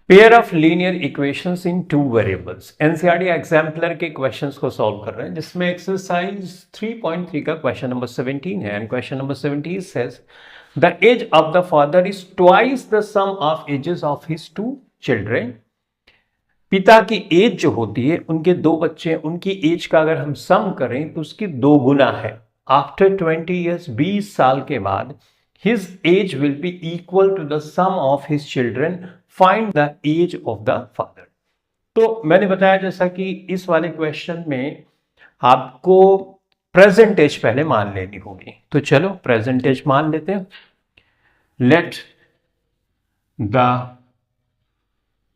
Pair of linear equations in two variables. NCERT exemplar के questions को solve कर रहे हैं, जिसमें एक्सरसाइज 3.3 का क्वेश्चन नंबर 17 है। And question number 17 says the age of the father is twice the sum of ages of his two children. पिता की एज जो होती है, उनके दो बच्चे, उनकी एज का अगर हम सम करें तो उसकी दो गुना है। आफ्टर 20 ईयर्स, 20 साल के बाद, his age will be equal to the sum of his children. Find the age of the father. तो मैंने बताया जैसा कि इस वाले क्वेश्चन में आपको प्रेजेंट एज पहले मान लेनी होगी। तो चलो प्रेजेंट एज मान लेते हैं। Let the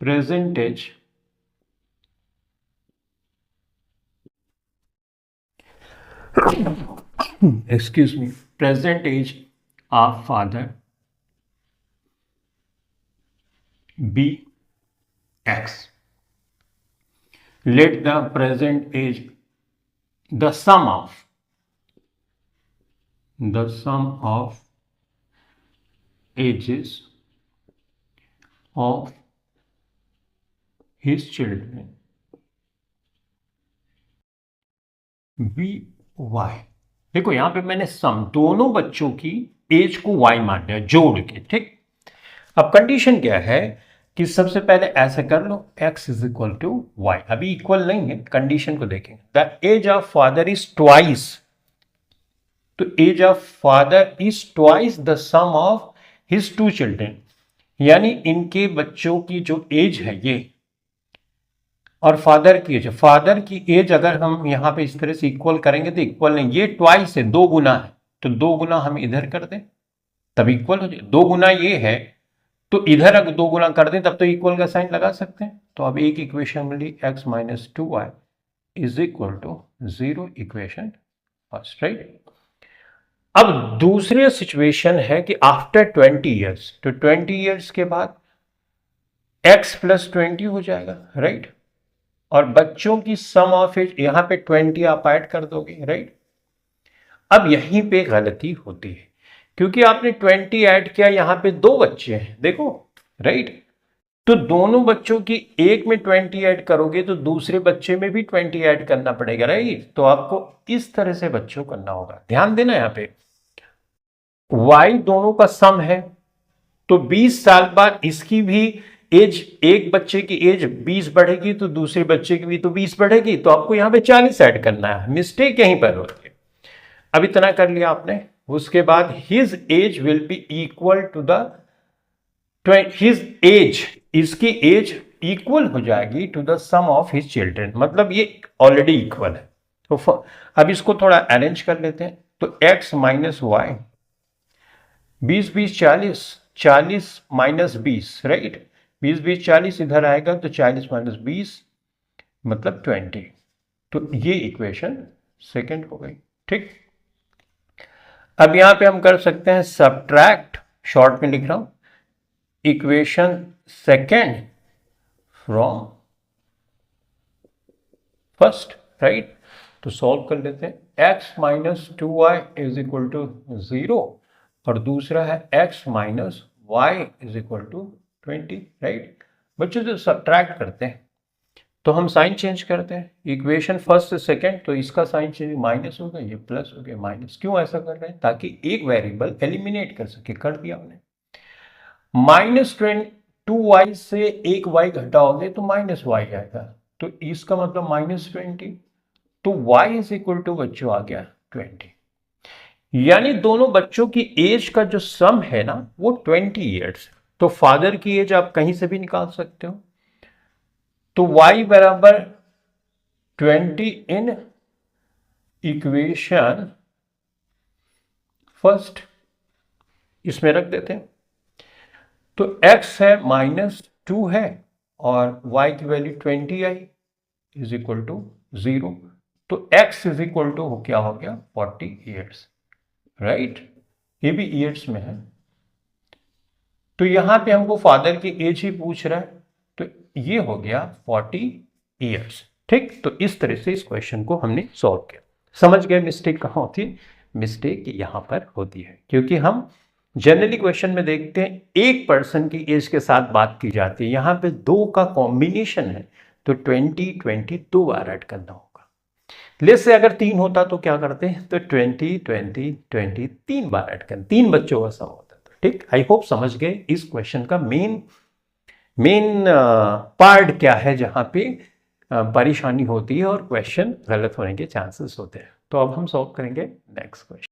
present age excuse me, present age of father be x. Let the present age, the sum of ages of his children be y. देखो यहां पे मैंने सम, दोनों बच्चों की एज को y मान लिया जोड़ के, ठीक। अब कंडीशन क्या है कि सबसे पहले ऐसे कर लो, x is equal to y. अभी इक्वल नहीं है, कंडीशन को देखेंगे। The age of father is twice, तो age of father is twice the sum of his two children, यानी इनके बच्चों की जो एज है ये, और फादर की एज, फादर की एज अगर हम यहां पे इस तरह से इक्वल करेंगे तो इक्वल नहीं, ये ट्वाइस है, दो गुना है, तो दो गुना हम इधर कर दें तब इक्वल हो जाए। दो गुना ये है तो इधर अगर दो गुना कर दें तब तो इक्वल का साइन लगा सकते हैं। तो अब एक इक्वेशन मिली, x minus 2y is equal to 0, equation first, right. अब दूसरी सिचुएशन है कि आफ्टर 20 ईयर्स, तो 20 ईयर्स के बाद x प्लस 20 हो जाएगा, राइट। और बच्चों की सम ऑफ एज, यहां पे 20 आप ऐड कर दोगे, राइट। अब यहीं पे गलती होती है क्योंकि आपने 20 ऐड किया, यहां पे दो बच्चे हैं, देखो, राइट। तो दोनों बच्चों की एक में 20 ऐड करोगे तो दूसरे बच्चे में भी 20 ऐड करना पड़ेगा, राइट। तो आपको इस तरह से बच्चों करना होगा। ध्यान देना, यहां पे y दोनों का सम है, तो 20 साल बाद इसकी भी एज, एक बच्चे की एज 20 बढ़ेगी तो दूसरे बच्चे की भी तो 20 बढ़ेगी, तो आपको यहां पे 40 ऐड करना है। मिस्टेक यहीं पर होती है। अब इतना कर लिया आपने, उसके बाद his age will be equal to the, his age, इसकी एज इक्वल हो जाएगी to the sum of his children, मतलब ये ऑलरेडी इक्वल है। तो अब इसको थोड़ा अरेंज कर लेते हैं। तो x minus y, 20 20 40, 40 minus 20, right. 20 20 40 इधर आएगा तो 40 माइनस 20 मतलब 20। तो ये इक्वेशन सेकंड हो गई, ठीक। अब यहां पे हम कर सकते हैं सब्ट्रैक्ट, शॉर्ट में लिख रहा हूं, equation second from first, right. तो सॉल्व कर लेते हैं। x minus 2y is equal to 0 और दूसरा है x minus y is equal to 20, right. बच्चों जो सब्ट्रैक्ट करते हैं तो हम साइन चेंज करते हैं, इक्वेशन फर्स्ट से सेकंड, तो इसका साइन चेंज, माइनस हो गया, ये प्लस हो गया, माइनस। क्यों ऐसा कर रहे हैं? ताकि एक वेरिएबल एलिमिनेट कर सके, कर दिया हमने। माइनस 2y से एक y घटाओगे तो माइनस y आएगा, तो इसका मतलब माइनस 20, तो y इज इक्वल टू बच्चों आ गया 20, यानी दोनों बच्चों की एज का जो सम है ना वो 20 ईयर्स। तो फादर की एज आप कहीं से भी निकाल सकते हो, तो y बराबर 20 इन इक्वेशन फर्स्ट, इसमें रख देते हैं। तो x है -2 है और y की वैल्यू 20 आई, इज इक्वल टू 0, तो x इज इक्वल टू क्या हो गया 40 ईयर्स, राइट। ये भी ईयर्स में है, तो यहां पे हमको फादर की एज ही पूछ रहा है, तो ये हो गया 40 ईयर्स, ठीक। तो इस तरह से इस क्वेश्चन को हमने सॉल्व किया। समझ गए मिस्टेक कहां होती है? मिस्टेक यहां पर होती है क्योंकि हम जनरली क्वेश्चन में देखते हैं एक पर्सन की एज के साथ बात की जाती है, यहाँ पे 2 का कॉम्बिनेशन है तो 20 2 बार ऐड करना होगा। लेस से अगर 3 होता तो क्या करते हैं, तो 20 3 बार ऐड करते, 3 बच्चों का सम होता है। ठीक, आई होप समझ गए इस क्वेश्चन का मेन पार्ट क्या है जहां पे परेशानी होती है और क्वेश्चन गलत होने के चांसेस होते हैं। तो अब हम सॉल्व करेंगे नेक्स्ट क्वेश्चन।